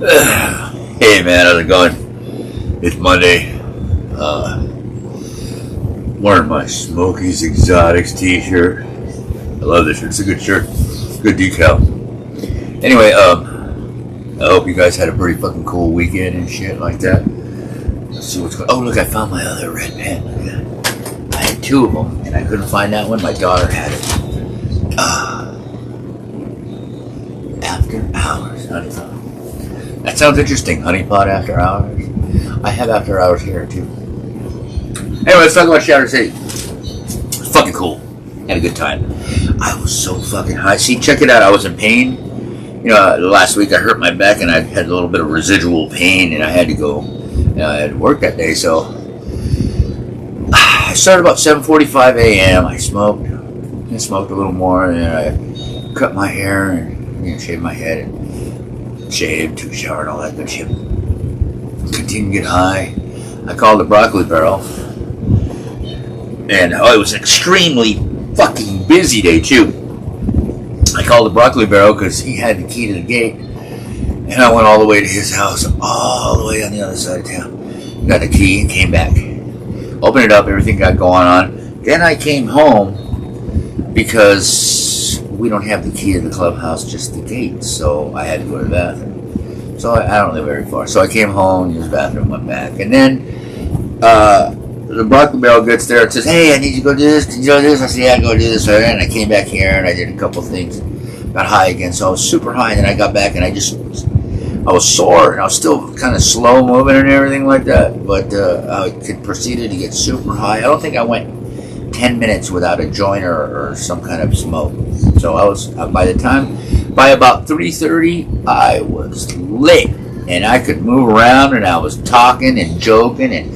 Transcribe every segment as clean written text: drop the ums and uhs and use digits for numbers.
Hey man, how's it going? It's Monday. Wearing my Smokies Exotics t-shirt. I love this shirt. It's a good shirt. Good decal. Anyway, I hope you guys had a pretty fucking cool weekend and shit like that. Let's see what's going on. Oh, look, I found my other red pen. Look at that. I had two of them, and I couldn't find that one. My daughter had it. After Hours Honeypot. That sounds interesting. Honeypot After Hours. I have After Hours here, too. Anyway, let's talk about Shatter City. It's fucking cool. Had a good time. I was so fucking high. See, check it out. I was in pain. You know, last week I hurt my back and I had a little bit of residual pain and I had to go. I had to work that day, so I started about 7:45 a.m. I smoked a little more, and I cut my hair and shaved my head and shaved, took a shower, and all that good shit. Continued to get high. I called the Broccoli Barrel, and it was an extremely fucking busy day too. I called the Broccoli Barrel because he had the key to the gate, and I went all the way to his house, all the way on the other side of town. Got the key and came back. Opened it up, everything got going on. Then I came home because we don't have the key to the clubhouse, just the gate, so I had to go to the bathroom. So I don't live very far. So I came home, used the bathroom, went back. And then the Broccoli Barrel gets there and says, "Hey, I need you to go do this. Did you do this?" I said, "Yeah, go do this." And I came back here and I did a couple things. Got high again, so I was super high. And then I got back and I was sore and I was still kind of slow moving and everything like that. But I proceeded to get super high. I don't think I went 10 minutes without a joint or some kind of smoke. So I was, by about 3:30, I was lit. And I could move around and I was talking and joking and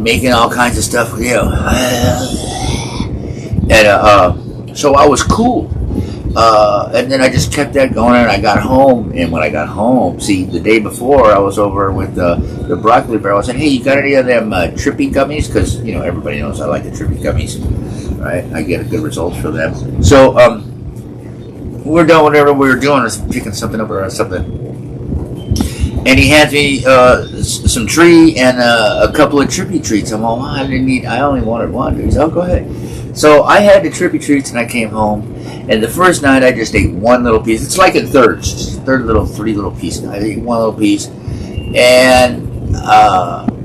making all kinds of stuff with you. And so I was cool. And then I just kept that going and I got home. And when I got home, see, the day before I was over with the Broccoli Barrel. I said, "Hey, you got any of them trippy gummies?" Because, everybody knows I like the trippy gummies, right? I get good results for them. So we're done whatever we were doing. I was picking something up or something. And he hands me some tree and a couple of trippy treats. I'm all, I only wanted one. He said, "Oh, go ahead." So I had the trippy treats and I came home. And the first night I just ate one little piece. It's like in thirds, three little pieces. I ate one little piece, and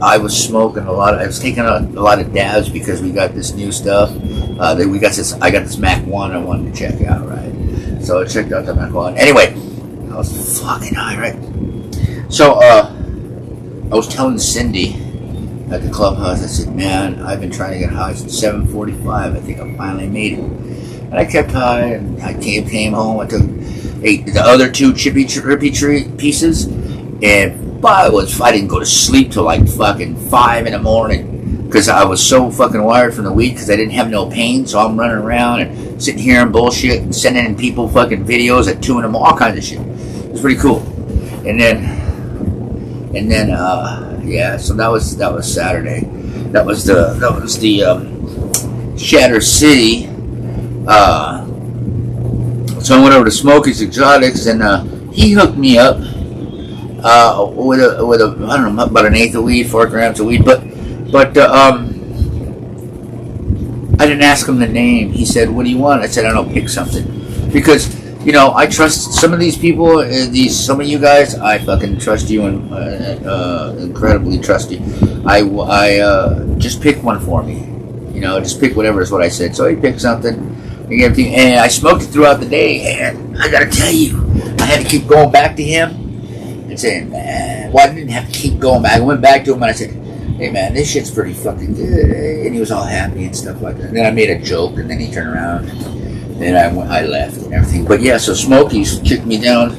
I was smoking a lot. I was taking a lot of dabs because we got this new stuff. I got this Mac 1 I wanted to check out, right? So I checked out the Mac 1. Anyway, I was fucking high, right? So I was telling Cindy at the clubhouse. I said, "Man, I've been trying to get high since 7:45. I think I finally made it." And I kept high, and I came home. I ate the other two trippy treat pieces, and I didn't go to sleep till like fucking 5 in the morning because I was so fucking wired from the week because I didn't have no pain. So I'm running around and sitting here and bullshit and sending people fucking videos at 2 in the morning, all kinds of shit. It was pretty cool. And then, so that was Saturday. That was the Shatter City. So I went over to Smokies Exotics and he hooked me up with a I don't know, about an eighth of weed, 4 grams of weed, but I didn't ask him the name. He said, "What do you want?" I said, "I don't know, pick something," because I trust some of these people. Some of you guys, I fucking trust you and incredibly trust you. I just pick one for me. Just pick whatever is what I said. So he picked something. And I smoked it throughout the day, and I gotta tell you, I had to keep going back to him and saying, "Man," well, I didn't have to keep going back. I went back to him and I said, "Hey man, this shit's pretty fucking good," and he was all happy and stuff like that. And then I made a joke, and then he turned around, and then I left and everything. But yeah, so Smokies kicked me down.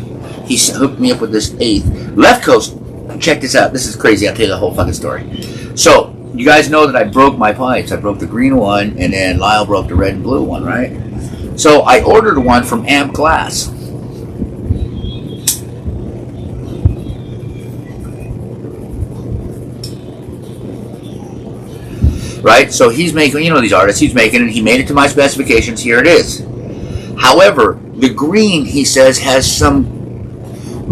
He hooked me up with this eighth. Left Coast, check this out. This is crazy. I'll tell you the whole fucking story. So, you guys know that I broke my pipes. I broke the green one, and then Lyle broke the red and blue one, right? So I ordered one from Amp Glass. Right? So he's making, these artists, he's making it. He made it to my specifications. Here it is. However, the green, he says, has some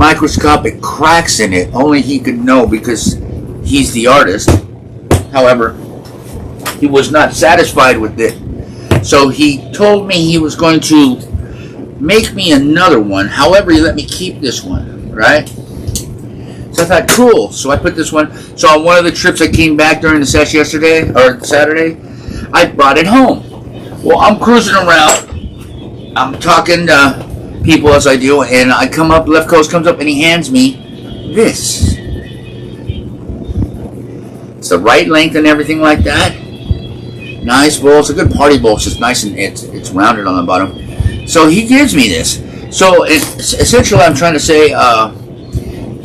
microscopic cracks in it. Only he could know because he's the artist. However, he was not satisfied with it. So he told me he was going to make me another one. However, he let me keep this one, right? So I thought, cool. So I put this one. So on one of the trips I came back during the sesh yesterday, or Saturday, I brought it home. Well, I'm cruising around. I'm talking to people as I do, and I come up, Left Coast comes up, and he hands me this. It's the right length and everything like that. Nice bowl. It's a good party bowl. It's just nice and it's rounded on the bottom. So he gives me this. So essentially, I'm trying to say,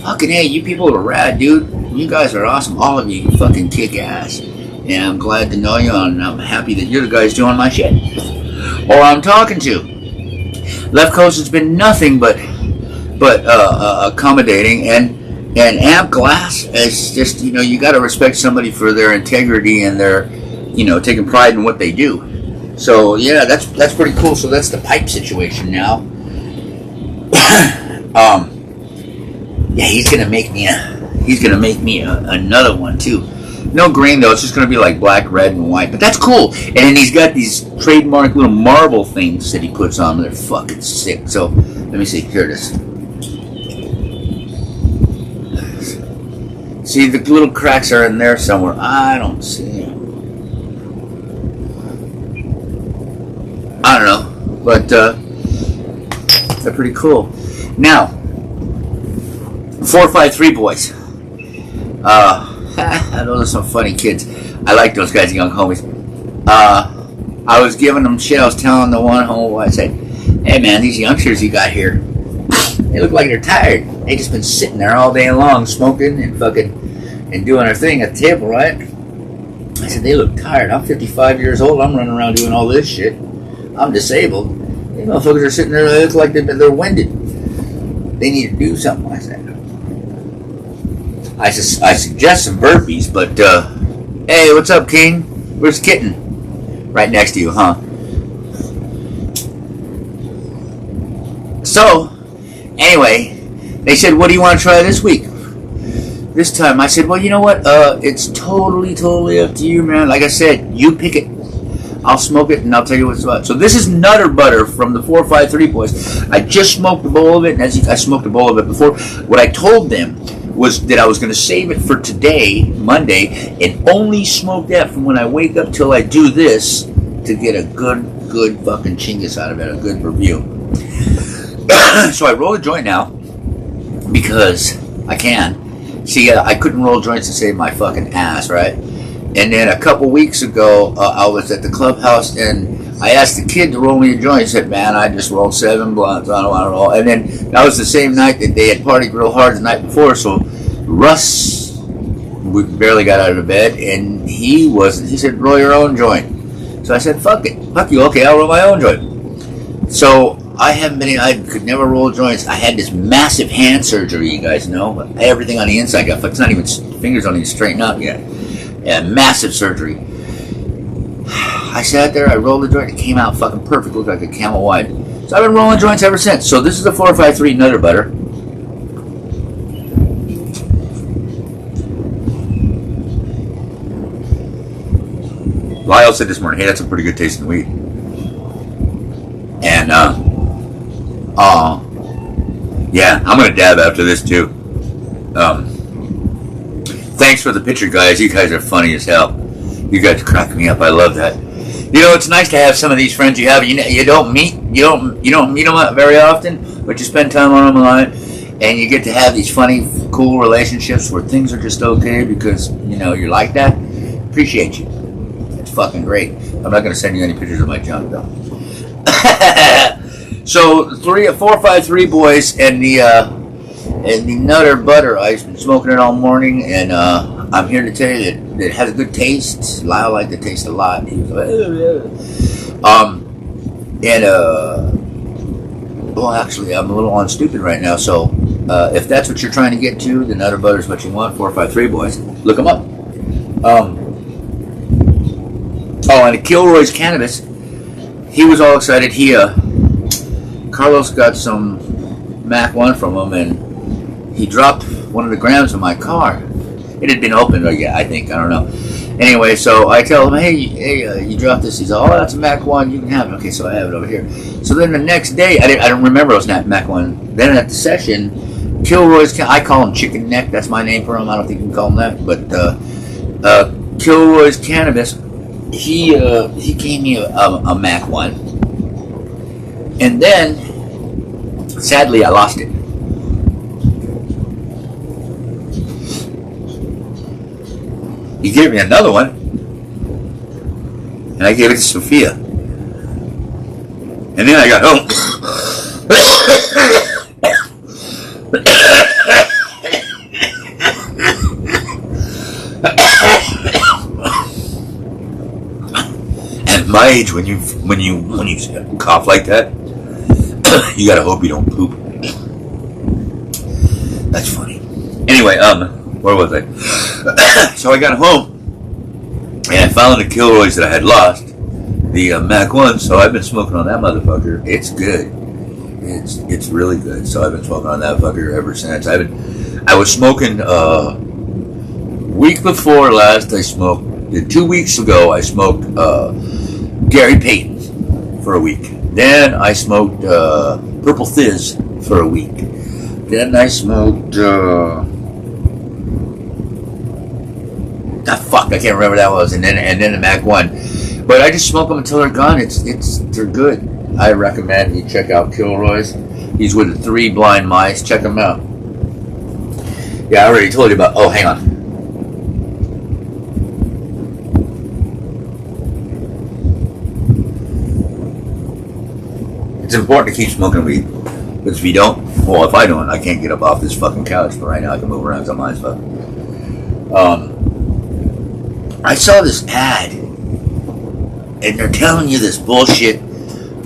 fucking hey, you people are rad, dude. You guys are awesome. All of you, you fucking kick ass. And I'm glad to know you, and I'm happy that you're the guys doing my shit. Or I'm talking to. Left Coast has been nothing but accommodating, and Amp Glass is just, you got to respect somebody for their integrity and their, taking pride in what they do. So yeah, that's pretty cool. So that's the pipe situation now. Yeah, he's gonna make me another one too. No green though. It's just gonna be like black, red, and white. But that's cool. And then he's got these trademark little marble things that he puts on. They're fucking sick. So let me see. Here it is. See, the little cracks are in there somewhere. I don't see them. I don't know, but they're pretty cool. Now, 453 boys. Those are some funny kids. I like those guys, young homies. I was giving them shit. I was telling the one homie, I said, hey man, these youngsters you got here, they look like they're tired. They just been sitting there all day long smoking and fucking and doing their thing at the table, right? I said, they look tired. I'm 55 years old. I'm running around doing all this shit. I'm disabled. These motherfuckers are sitting there, they look like they're winded. They need to do something. I said, I suggest some burpees, but hey, what's up, King? Where's Kitten? Right next to you, huh? So, anyway, they said, what do you want to try this week? This time, I said, well, you know what? It's totally up to you, man. Like I said, you pick it. I'll smoke it, and I'll tell you what's about. So this is Nutter Butter from the 453 boys. I just smoked a bowl of it, and I smoked a bowl of it before. What I told them was that I was going to save it for today, Monday, and only smoke that from when I wake up till I do this to get a good fucking chingus out of it, a good review. So I roll a joint now because I can. See, I couldn't roll joints to save my fucking ass, right? And then a couple weeks ago, I was at the clubhouse, and I asked the kid to roll me a joint. He said, man, I just rolled 7 blunts. I don't want to roll. And then that was the same night that they had partied real hard the night before. So Russ, we barely got out of bed, and he said, roll your own joint. So I said, fuck it. Fuck you. Okay, I'll roll my own joint. So I could never roll joints. I had this massive hand surgery, you guys know. Everything on the inside got fucked. It's not even, fingers don't even straighten up yet. Yeah, massive surgery. I sat there, I rolled the joint, it came out fucking perfect, looked like a Camel White. So I've been rolling joints ever since. So this is a 453 Nutter Butter. Lyle said this morning, hey, that's a pretty good tasting weed. And, yeah, I'm gonna dab after this too. Thanks for the picture, guys. You guys are funny as hell. You guys crack me up. I love that. It's nice to have some of these friends you have. You don't meet them very often, but you spend time on them a lot, and you get to have these funny, cool relationships where things are just okay because you're like that. Appreciate you. It's fucking great. I'm not gonna send you any pictures of my junk though. So 453 boys and the Nutter Butter. I've been smoking it all morning, and I'm here to tell you that it has a good taste. Lyle liked the taste a lot. He was like, well, actually, I'm a little on stupid right now. So if that's what you're trying to get to, the Nutter Butter is what you want. 453 boys, look them up. And Kilroy's Cannabis. He was all excited. Carlos got some Mac 1 from him, and he dropped one of the grams in my car. It had been opened, I think. I don't know. Anyway, so I tell him, hey, you dropped this. He's like, oh, that's a Mac 1. You can have it. Okay, so I have it over here. So then the next day, I don't remember it was not Mac 1. Then at the session, Kilroy's, I call him Chicken Neck. That's my name for him. I don't think you can call him that. But Kilroy's Cannabis, he gave me a Mac 1. And then, sadly, I lost it. He gave me another one, and I gave it to Sophia. And then I got home. And at my age, when you cough like that, you gotta hope you don't poop. That's funny. Anyway, where was I? So I got home and I found the Kilroys that I had lost, the Mac 1. So I've been smoking on that motherfucker. It's good. It's really good. So I've been smoking on that fucker ever since. I was smoking week before last. I smoked 2 weeks ago. I smoked Gary Payton for a week. Then I smoked Purple Fizz for a week. Then I smoked. I can't remember what that was, and then the Mac 1. But I just smoke them until they're gone. They're good. I recommend you check out Kilroy's. He's with the 3 Blind Mice. Check him out. Yeah, I already told you about. Oh, hang on. It's important to keep smoking weed, because if you don't, well, if I don't, I can't get up off this fucking couch. But right now, I can move around. I'm on stuff. I saw this ad, and they're telling you this bullshit.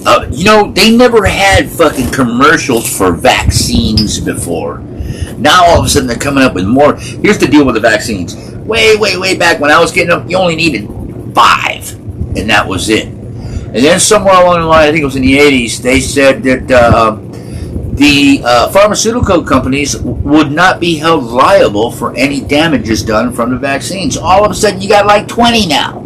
They never had fucking commercials for vaccines before. Now all of a sudden they're coming up with more. Here's the deal with the vaccines. Way back when I was getting them, you only needed 5, and that was it. And then somewhere along the line, I think it was in the 80s, they said that the pharmaceutical companies would not be held liable for any damages done from the vaccines. All of a sudden, you got like 20 now.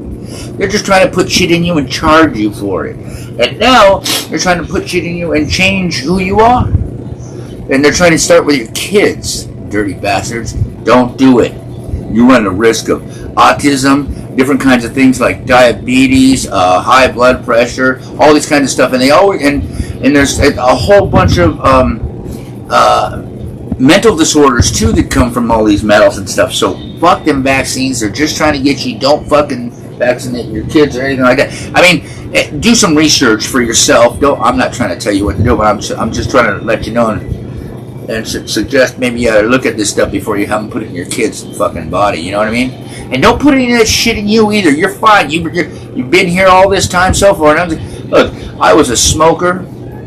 They're just trying to put shit in you and charge you for it. And now, they're trying to put shit in you and change who you are. And they're trying to start with your kids, dirty bastards. Don't do it. You run the risk of autism, different kinds of things like diabetes, high blood pressure, all these kinds of stuff. And they always... And there's a whole bunch of mental disorders, too, that come from all these metals and stuff. So, fuck them vaccines. They're just trying to get you, don't fucking vaccinate your kids or anything like that. I mean, do some research for yourself. I'm not trying to tell you what to do, but I'm just trying to let you know and suggest maybe you ought to look at this stuff before you have them put it in your kid's fucking body. You know what I mean? And don't put any of that shit in you either. You're fine. You've been here all this time so far. And look, I was a smoker.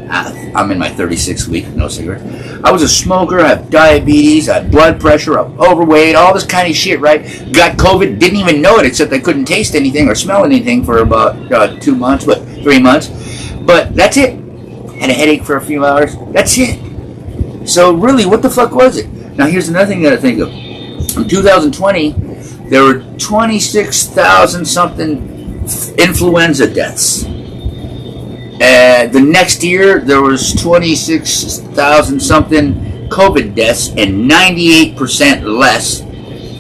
I'm in my 36th week, no cigarettes. I was a smoker, I have diabetes, I have blood pressure, I'm overweight, all this kind of shit, right? Got COVID, didn't even know it, except I couldn't taste anything or smell anything for about 3 months. But that's it. Had a headache for a few hours. That's it. So really, what the fuck was it? Now here's another thing you gotta think of. In 2020, there were 26,000 something influenza deaths. The next year, there was 26,000 something COVID deaths and 98% less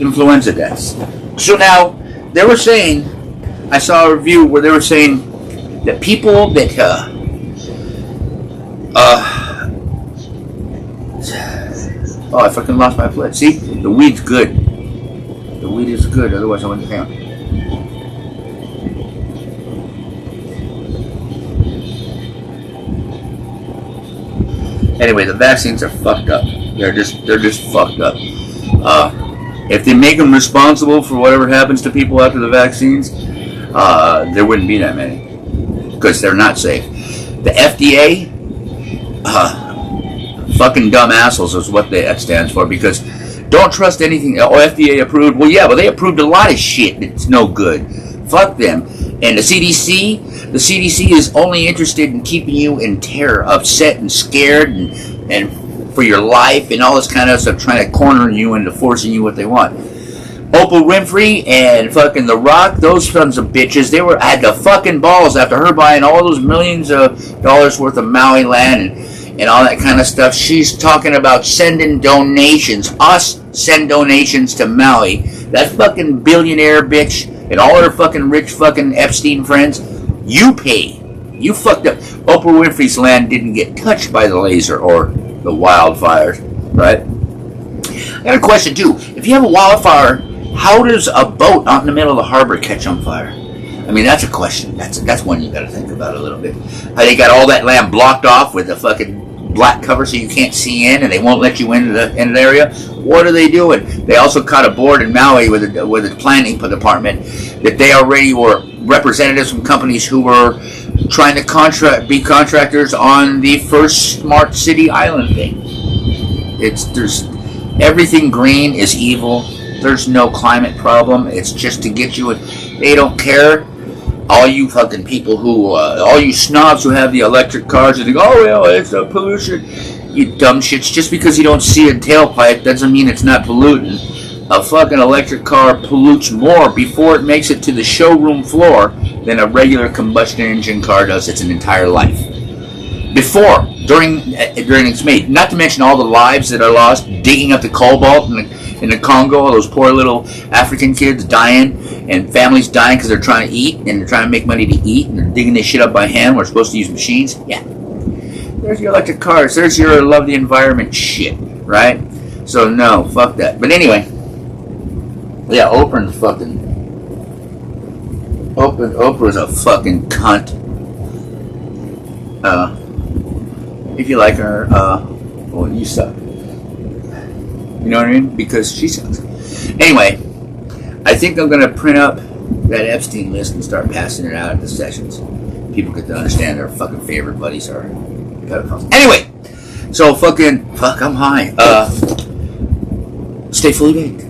influenza deaths. So now, they were saying, I saw a review where they were saying that people that, oh, I fucking lost my place. See, the weed's good. The weed is good, otherwise I wouldn't count. Anyway, the vaccines are fucked up. They're just fucked up. If they make them responsible for whatever happens to people after the vaccines, there wouldn't be that many, because they're not safe. The FDA, fucking dumb assholes is what that stands for, because don't trust anything. Oh, FDA approved. Well, yeah, but they approved a lot of shit that's no good. Fuck them. And the CDC is only interested in keeping you in terror, upset and scared and for your life and all this kind of stuff, trying to corner you into forcing you what they want. Oprah Winfrey and fucking The Rock, those sons of bitches, had the fucking balls after her buying all those millions of dollars worth of Maui land and all that kind of stuff. She's talking about sending donations. Us send donations to Maui. That fucking billionaire bitch and all her fucking rich fucking Epstein friends, you pay. You fucked up. Oprah Winfrey's land didn't get touched by the laser or the wildfires, right? I got a question too. If you have a wildfire, how does a boat out in the middle of the harbor catch on fire? I mean, that's a question. That's one you got to think about a little bit. How they got all that land blocked off with a fucking black cover so you can't see in, and they won't let you into the area. What are they doing? They also caught a board in Maui with the planning department that they already were representatives from companies who were trying to be contractors on the first smart city island thing. There's everything green is evil. There's no climate problem. It's just to get you. They don't care. All you fucking people all you snobs who have the electric cars, you think, oh well, it's a pollution. You dumb shits. Just because you don't see a tailpipe doesn't mean it's not polluting. A fucking electric car pollutes more before it makes it to the showroom floor than a regular combustion engine car does its entire life. During it's made. Not to mention all the lives that are lost digging up the cobalt in the Congo, all those poor little African kids dying and families dying because they're trying to eat and they're trying to make money to eat and they're digging this shit up by hand. We're supposed to use machines. Yeah. There's your electric cars. There's your love the environment shit, right? So no, fuck that. But anyway, yeah, Oprah's a fucking cunt. If you like her, well, you suck. You know what I mean? Because she sucks. Anyway, I think I'm going to print up that Epstein list and start passing it out at the sessions. People get to understand their fucking favorite buddies are pedophiles. Anyway, so fuck, I'm high. Stay fully baked.